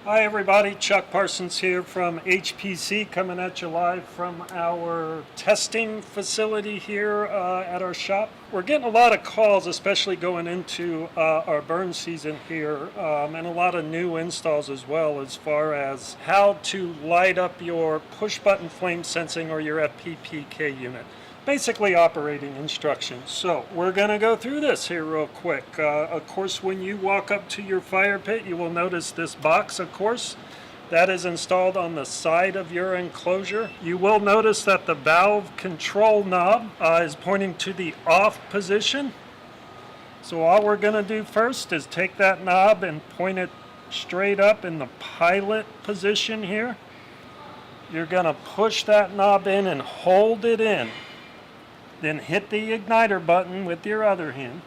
Hi everybody, Chuck Parsons here from HPC, coming at you live from our testing facility here at our shop. We're getting a lot of calls, especially going into our burn season here, and a lot of new installs as well, as far as how to light up your push button flame sensing or your FPPK unit. Basically operating instructions. So we're going to go through this here real quick. Of course, when you walk up to your fire pit, you will notice this box, of course, that is installed on the side of your enclosure. You will notice that the valve control knob is pointing to the off position. So all we're going to do first is take that knob and point it straight up in the pilot position here. You're going to push that knob in and hold it in. Then hit the igniter button with your other hand.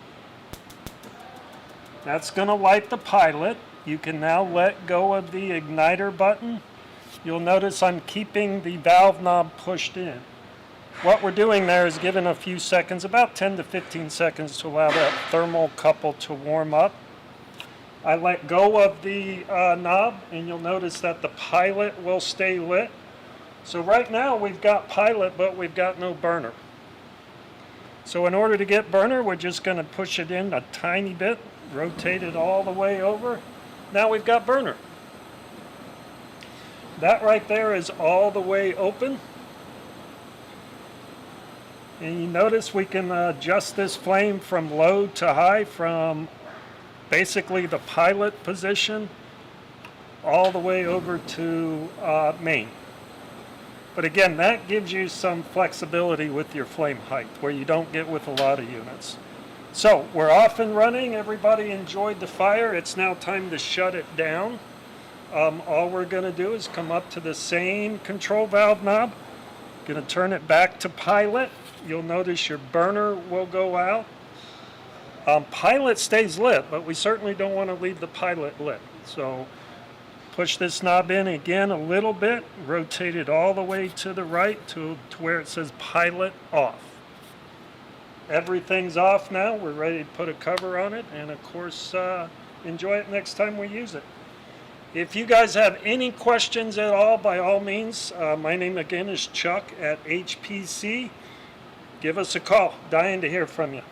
That's going to light the pilot. You can now let go of the igniter button. You'll notice I'm keeping the valve knob pushed in. What we're doing there is giving a few seconds, about 10 to 15 seconds, to allow that thermal couple to warm up. I let go of the knob, and you'll notice that the pilot will stay lit. So right now we've got pilot, but we've got no burner. So in order to get burner, we're just going to push it in a tiny bit, rotate it all the way over. Now we've got burner. That right there is all the way open. And you notice we can adjust this flame from low to high, from basically the pilot position all the way over to main. But again, that gives you some flexibility with your flame height, where you don't get with a lot of units. So we're off and running. Everybody enjoyed the fire. It's now time to shut it down. All we're going to do is come up to the same control valve knob. Going to turn it back to pilot. You'll notice your burner will go out. Pilot stays lit, but we certainly don't want to leave the pilot lit. So push this knob in again a little bit, rotate it all the way to the right to where it says pilot off. Everything's off now. We're ready to put a cover on it, and of course enjoy it next time we use it. If you guys have any questions at all, by all means, my name again is Chuck at HPC. Give us a call. Dying to hear from you.